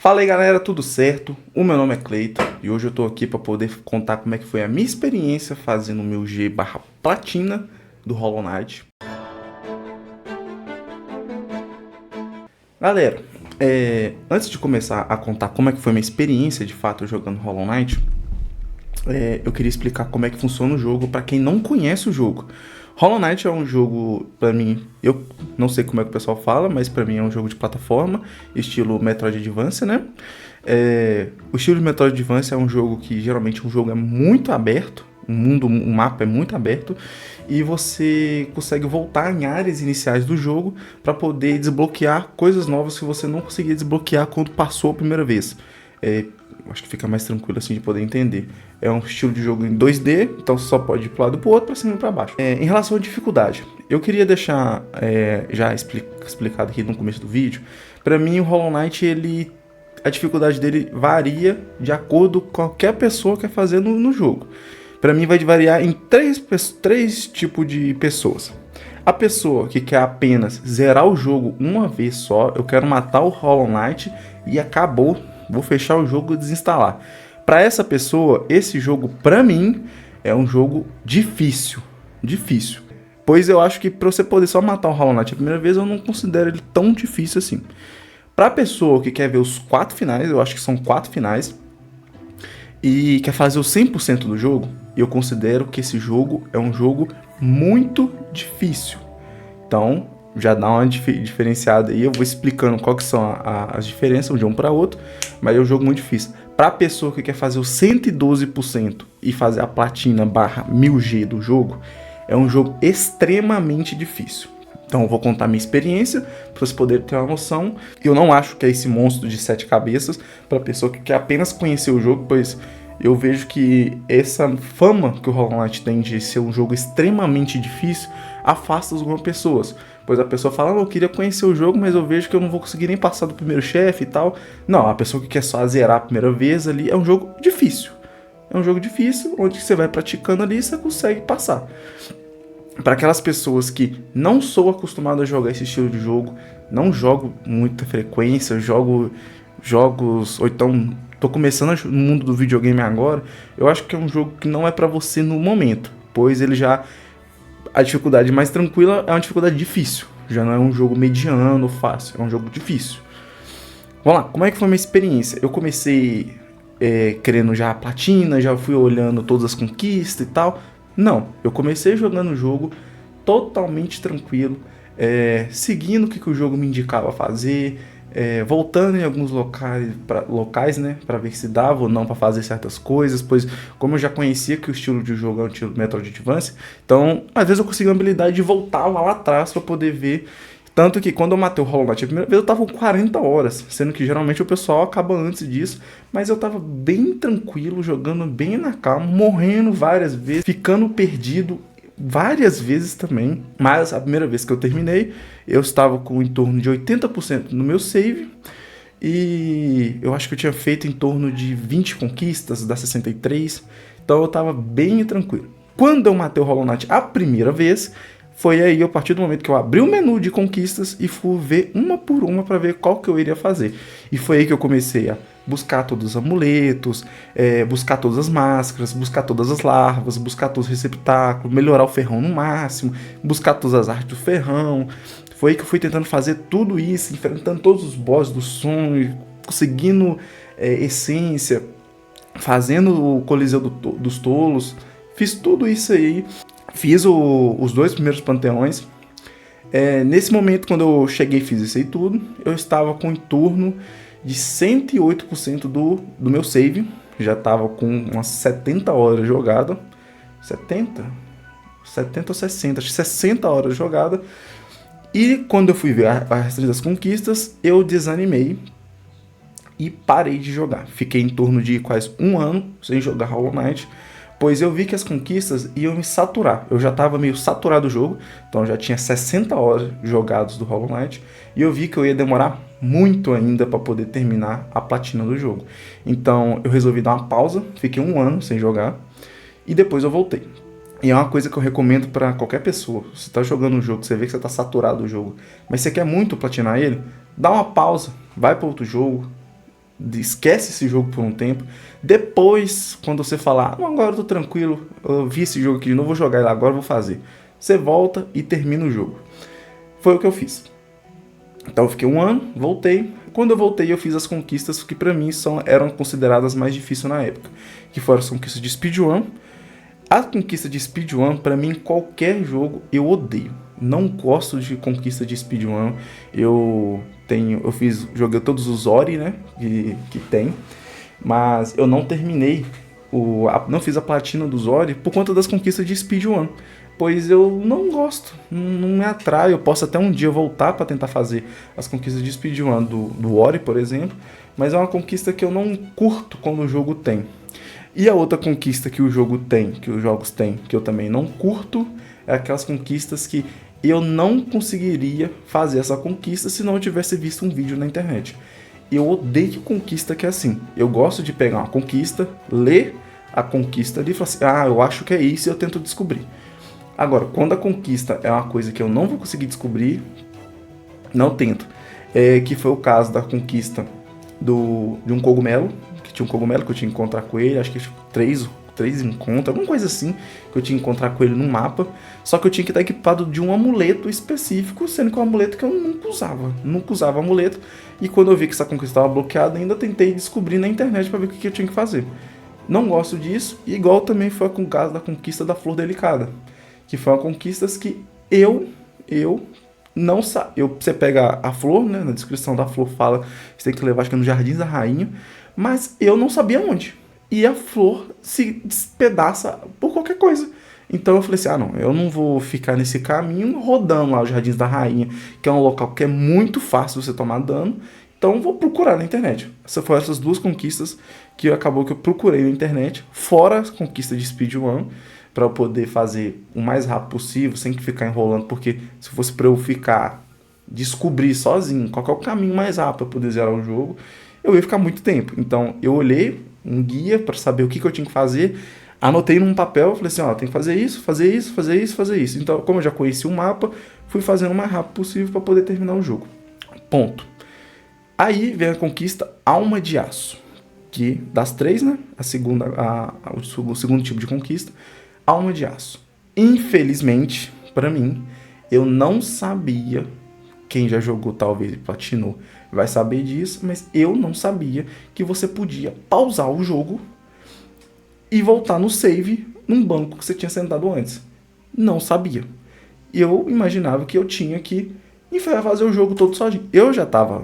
Fala aí galera, tudo certo? O meu nome é Cleiton e hoje eu tô aqui para poder contar como é que foi a minha experiência fazendo o meu G/Platina do Hollow Knight. Galera, antes de começar a contar como é que foi a minha experiência de fato jogando Hollow Knight, eu queria explicar como é que funciona o jogo para quem não conhece o jogo. Hollow Knight é um jogo, pra mim, eu não sei como é que o pessoal fala, mas pra mim é um jogo de plataforma, estilo Metroidvania, né? O estilo de Metroidvania é um jogo que geralmente é muito aberto, o mapa é muito aberto, e você consegue voltar em áreas iniciais do jogo para poder desbloquear coisas novas que você não conseguia desbloquear quando passou a primeira vez. Acho que fica mais tranquilo assim de poder entender. É um estilo de jogo em 2D, então você só pode ir pro lado pro outro, pra cima e pra baixo. Em relação à dificuldade, eu queria deixar já explicado aqui no começo do vídeo. Pra mim, o Hollow Knight, a dificuldade dele varia de acordo com qualquer pessoa quer fazer no jogo. Pra mim, vai variar em três tipos de pessoas. A pessoa que quer apenas zerar o jogo uma vez só, eu quero matar o Hollow Knight e acabou. Vou fechar o jogo e desinstalar. Para essa pessoa, esse jogo, para mim, é um jogo difícil. Difícil. Pois eu acho que para você poder só matar o Hollow Knight a primeira vez, eu não considero ele tão difícil assim. Para a pessoa que quer ver os 4 finais, eu acho que são 4 finais, e quer fazer o 100% do jogo, eu considero que esse jogo é um jogo muito difícil. Então, já dá uma diferenciada aí, eu vou explicando qual que são as diferenças de um para outro, mas é um jogo muito difícil. Para a pessoa que quer fazer o 112% e fazer a platina /1000G do jogo, é um jogo extremamente difícil. Então eu vou contar minha experiência para vocês poderem ter uma noção. Eu não acho que é esse monstro de 7 cabeças para a pessoa que quer apenas conhecer o jogo, pois eu vejo que essa fama que o Hollow Knight tem de ser um jogo extremamente difícil afasta algumas pessoas. Pois a pessoa fala, eu queria conhecer o jogo, mas eu vejo que eu não vou conseguir nem passar do primeiro chefe e tal. Não, a pessoa que quer só zerar a primeira vez ali, é um jogo difícil. É um jogo difícil, onde você vai praticando ali e você consegue passar. Para aquelas pessoas que não sou acostumado a jogar esse estilo de jogo, não jogo muita frequência, jogo jogos, ou então tô começando no mundo do videogame agora, eu acho que é um jogo que não é para você no momento, pois ele já... A dificuldade mais tranquila é uma dificuldade difícil. Já não é um jogo mediano, fácil. É um jogo difícil. Vamos lá, como é que foi a minha experiência? Eu comecei querendo já a platina, já fui olhando todas as conquistas e tal. Não, eu comecei jogando o jogo totalmente tranquilo, seguindo o que o jogo me indicava fazer, voltando em alguns locais, né, para ver se dava ou não para fazer certas coisas, pois como eu já conhecia que o estilo de jogo é um estilo Metroidvania, então às vezes eu consegui a habilidade de voltar lá atrás para poder ver. Tanto que quando eu matei o Hollow Knight a primeira vez eu tava com 40 horas, sendo que geralmente o pessoal acaba antes disso, mas eu tava bem tranquilo, jogando bem na calma, morrendo várias vezes, ficando perdido várias vezes também, mas a primeira vez que eu terminei, eu estava com em torno de 80% no meu save, e eu acho que eu tinha feito em torno de 20 conquistas das 63, então eu estava bem tranquilo. Quando eu matei o Hollow Knight a primeira vez, foi aí, a partir do momento que eu abri o menu de conquistas e fui ver uma por uma para ver qual que eu iria fazer. E foi aí que eu comecei a buscar todos os amuletos, buscar todas as máscaras, buscar todas as larvas, buscar todos os receptáculos, melhorar o ferrão no máximo, buscar todas as artes do ferrão. Foi aí que eu fui tentando fazer tudo isso, enfrentando todos os bosses do sonho, conseguindo essência, fazendo o Coliseu dos Tolos. Fiz tudo isso aí. Fiz os 2 primeiros panteões. Nesse momento, quando eu cheguei e fiz isso aí tudo, eu estava com em torno de 108% do meu save. Já estava com umas 70 horas jogada. 70 ou 60, acho que 60 horas jogada. E quando eu fui ver a resto das conquistas, eu desanimei e parei de jogar. Fiquei em torno de quase 1 ano sem jogar Hollow Knight, pois eu vi que as conquistas iam me saturar. Eu já estava meio saturado do jogo, então eu já tinha 60 horas jogadas do Hollow Knight, e eu vi que eu ia demorar muito ainda para poder terminar a platina do jogo. Então eu resolvi dar uma pausa, fiquei 1 ano sem jogar, e depois eu voltei. E é uma coisa que eu recomendo para qualquer pessoa. Você está jogando um jogo, você vê que você está saturado do jogo, mas você quer muito platinar ele, dá uma pausa, vai para outro jogo, esquece esse jogo por um tempo. Depois, quando você falar, não, agora eu tô tranquilo, eu vi esse jogo aqui de novo, vou jogar ele agora, vou fazer. Você volta e termina o jogo. Foi o que eu fiz. Então eu fiquei um ano, voltei. Quando eu voltei, eu fiz as conquistas que pra mim eram consideradas mais difíceis na época, que foram as conquistas de speedrun. A conquista de speedrun, pra mim, qualquer jogo, eu odeio. Não gosto de conquista de speedrun. Joguei todos os Ori, né, que tem, mas eu não terminei, não fiz a platina dos Ori por conta das conquistas de speedrun. Pois eu não gosto, não me atrai. Eu posso até um dia voltar para tentar fazer as conquistas de speedrun do Ori, por exemplo, mas é uma conquista que eu não curto quando o jogo tem. E a outra conquista que o jogo tem, que os jogos têm, que eu também não curto, é aquelas conquistas que eu não conseguiria fazer essa conquista se não eu tivesse visto um vídeo na internet. Eu odeio conquista que é assim. Eu gosto de pegar uma conquista, ler a conquista ali e falar assim, eu acho que é isso e eu tento descobrir. Agora, quando a conquista é uma coisa que eu não vou conseguir descobrir, não tento. Que foi o caso da conquista de um cogumelo, que tinha um cogumelo que eu tinha que encontrar com ele, acho que três encontros, alguma coisa assim, que eu tinha que encontrar com ele no mapa, só que eu tinha que estar equipado de um amuleto específico, sendo que é um amuleto que eu nunca usava amuleto, e quando eu vi que essa conquista estava bloqueada, ainda tentei descobrir na internet para ver o que eu tinha que fazer. Não gosto disso, e igual também foi com o caso da conquista da Flor Delicada, que foi uma conquista que eu não sabia. Você pega a flor, né, na descrição da flor fala que você tem que levar, acho que é no Jardins da Rainha, mas eu não sabia onde. E a flor se despedaça por qualquer coisa. Então eu falei assim, não, eu não vou ficar nesse caminho rodando lá os Jardins da Rainha, que é um local que é muito fácil você tomar dano, então eu vou procurar na internet. Essas duas conquistas que acabou que eu procurei na internet, fora a conquista de speedrun, para eu poder fazer o mais rápido possível, sem ficar enrolando, porque se fosse para eu descobrir sozinho qual é o caminho mais rápido para poder zerar o jogo, eu ia ficar muito tempo. Então eu olhei um guia para saber o que eu tinha que fazer, anotei num papel, falei assim, tem que fazer isso, fazer isso, fazer isso, fazer isso. Então, como eu já conheci o mapa, fui fazendo o mais rápido possível para poder terminar o jogo. Ponto. Aí vem a conquista Alma de Aço, que das três, né, o segundo tipo de conquista, Alma de Aço. Infelizmente, para mim, eu não sabia, quem já jogou talvez e platinou vai saber disso, mas eu não sabia que você podia pausar o jogo e voltar no save num banco que você tinha sentado antes. Não sabia. Eu imaginava que eu tinha que fazer o jogo todo sozinho. Eu já estava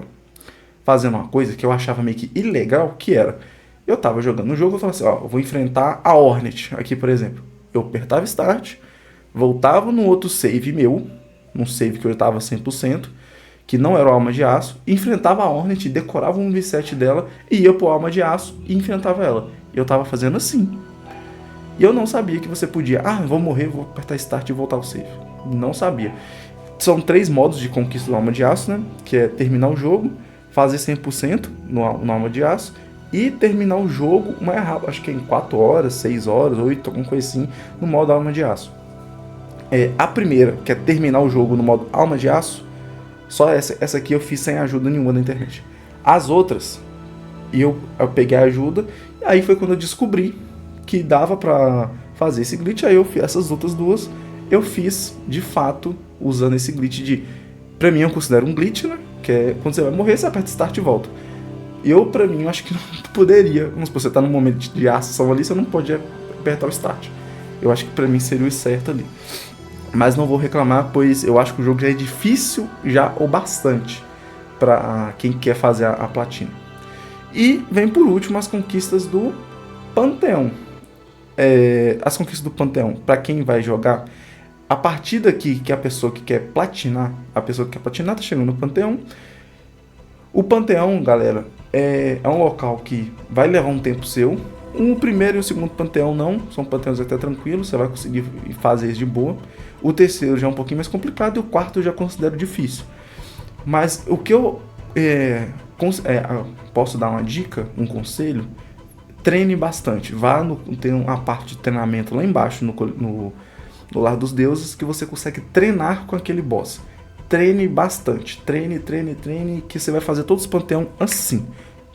fazendo uma coisa que eu achava meio que ilegal, que era, eu estava jogando um jogo, eu falava assim, eu vou enfrentar a Hornet, aqui por exemplo. Eu apertava Start, voltava no outro save meu, num save que eu estava 100%, que não era o Alma de Aço, enfrentava a Hornet, decorava um V7 dela, e ia pro Alma de Aço e enfrentava ela. Eu tava fazendo assim. E eu não sabia que você podia, vou morrer, vou apertar Start e voltar ao save. Não sabia. São 3 modos de conquista do Alma de Aço, né? Que é terminar o jogo, fazer 100% no Alma de Aço, e terminar o jogo mais rápido, acho que é em 4 horas, 6 horas, 8, alguma coisa assim, no modo Alma de Aço. A primeira, que é terminar o jogo no modo Alma de Aço, só essa aqui eu fiz sem ajuda nenhuma da internet. As outras, eu peguei a ajuda, e aí foi quando eu descobri que dava pra fazer esse glitch, aí eu fiz essas outras duas, eu fiz de fato usando esse glitch pra mim eu considero um glitch, né? Que é quando você vai morrer, você aperta Start e volta. Pra mim, eu acho que não poderia. Vamos supor, você tá num momento de ação ali, você não pode apertar o Start. Eu acho que pra mim seria o certo ali. Mas não vou reclamar, pois eu acho que o jogo já é difícil, ou bastante, pra quem quer fazer a platina. E vem por último as conquistas do Panteão. As conquistas do Panteão, pra quem vai jogar, a partir daqui que a pessoa que quer platinar, tá chegando no Panteão. O Panteão, galera, é um local que vai levar um tempo seu. O primeiro e o segundo Panteão não, são panteões até tranquilos, você vai conseguir fazer isso de boa. O terceiro já é um pouquinho mais complicado e o quarto eu já considero difícil. Mas o que eu posso dar uma dica, um conselho, treine bastante. Tem uma parte de treinamento lá embaixo no Lar dos Deuses que você consegue treinar com aquele boss. Treine bastante, treine, que você vai fazer todos os panteão assim.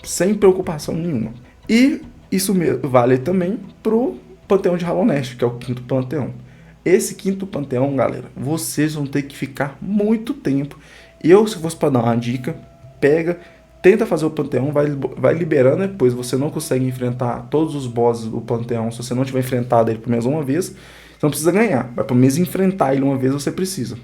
sem preocupação nenhuma. E isso vale também pro Panteão de Hollow Knight, que é o quinto panteão. Esse quinto panteão, galera, vocês vão ter que ficar muito tempo. Eu, se fosse para dar uma dica, tenta fazer o panteão, vai liberando, depois você não consegue enfrentar todos os bosses do panteão, se você não tiver enfrentado ele pelo menos uma vez, você não precisa ganhar, mas pelo menos enfrentar ele uma vez você precisa.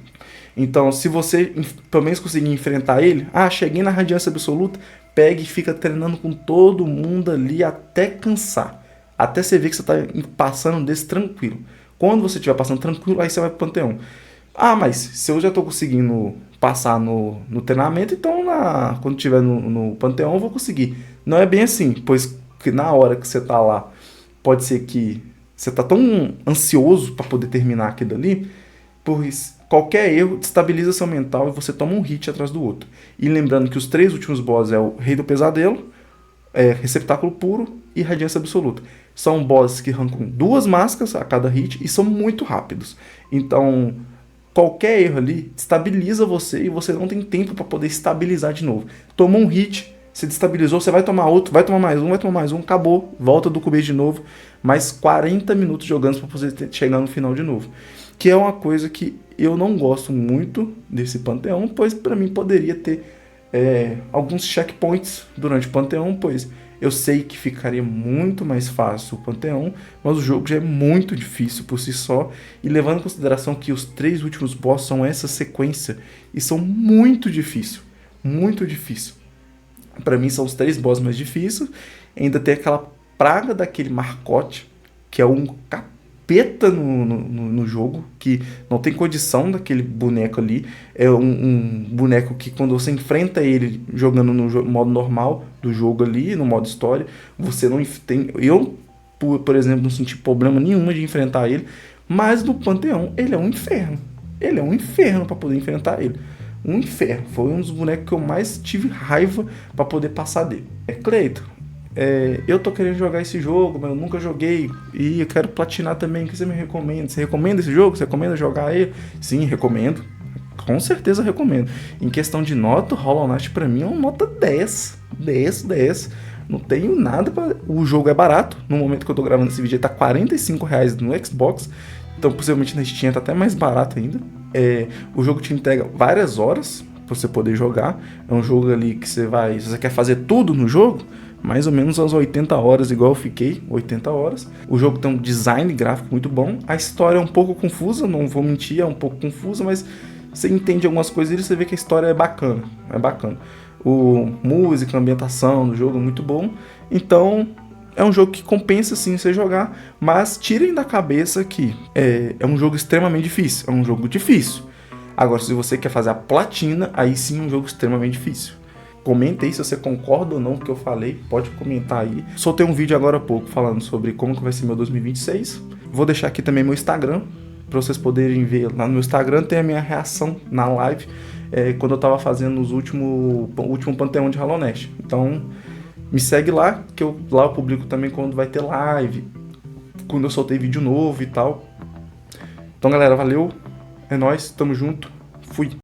Então, se você pelo menos conseguir enfrentar ele, cheguei na radiância absoluta, pega e fica treinando com todo mundo ali até cansar. Até você ver que você está passando desse tranquilo. Quando você estiver passando tranquilo, aí você vai pro panteão. Mas se eu já estou conseguindo passar no treinamento, então quando estiver no panteão eu vou conseguir. Não é bem assim, pois que na hora que você está lá, pode ser que você está tão ansioso para poder terminar aquilo ali, pois qualquer erro destabiliza seu mental e você toma um hit atrás do outro. E lembrando que os 3 últimos bosses é o Rei do Pesadelo, Receptáculo Puro e Radiância Absoluta. São bosses que arrancam 2 máscaras a cada hit e são muito rápidos. Então, qualquer erro ali destabiliza você e você não tem tempo para poder estabilizar de novo. Tomou um hit, se destabilizou, você vai tomar outro, vai tomar mais um, acabou, volta do começo de novo, mais 40 minutos jogando para poder chegar no final de novo. Que é uma coisa que eu não gosto muito desse panteão, pois para mim poderia ter alguns checkpoints durante o panteão, pois eu sei que ficaria muito mais fácil o panteão, mas o jogo já é muito difícil por si só, e levando em consideração que os 3 últimos bosses são essa sequência, e são muito difícil, muito difícil. Para mim são os 3 bosses mais difíceis, ainda tem aquela praga daquele Marcote, que é um capeta no jogo, que não tem condição daquele boneco ali. É um boneco que quando você enfrenta ele jogando no modo normal do jogo ali, no modo história, você não tem... Eu, por exemplo, não senti problema nenhum de enfrentar ele, mas no Panteão ele é um inferno. Ele é um inferno para poder enfrentar ele. Um inferno. Foi um dos bonecos que eu mais tive raiva para poder passar dele. Cleito, eu tô querendo jogar esse jogo, mas eu nunca joguei e eu quero platinar também. O que você me recomenda? Você recomenda esse jogo? Você recomenda jogar ele? Sim, recomendo. Com certeza recomendo. Em questão de nota, Hollow Knight pra mim é uma nota 10. 10, 10. Não tenho nada pra... O jogo é barato. No momento que eu tô gravando esse vídeo, ele tá R$45 no Xbox. Então, possivelmente na Steam tá até mais barato ainda. O jogo te entrega várias horas pra você poder jogar. É um jogo ali que você vai... Se você quer fazer tudo no jogo, mais ou menos às 80 horas, igual eu fiquei, 80 horas. O jogo tem um design gráfico muito bom. A história é um pouco confusa, não vou mentir, é um pouco confusa, mas você entende algumas coisas e você vê que a história é bacana. É bacana. Música, ambientação do jogo é muito bom. Então, é um jogo que compensa sim você jogar, mas tirem da cabeça que é um jogo extremamente difícil. É um jogo difícil. Agora, se você quer fazer a platina, aí sim é um jogo extremamente difícil. Comenta aí se você concorda ou não com o que eu falei, pode comentar aí. Soltei um vídeo agora há pouco falando sobre como que vai ser meu 2026. Vou deixar aqui também meu Instagram, para vocês poderem ver. Lá no meu Instagram tem a minha reação na live, quando eu tava fazendo o último Panteão de Hollow Knight. Então, me segue lá, que lá eu publico também quando vai ter live, quando eu soltei vídeo novo e tal. Então, galera, valeu, é nóis, tamo junto, fui!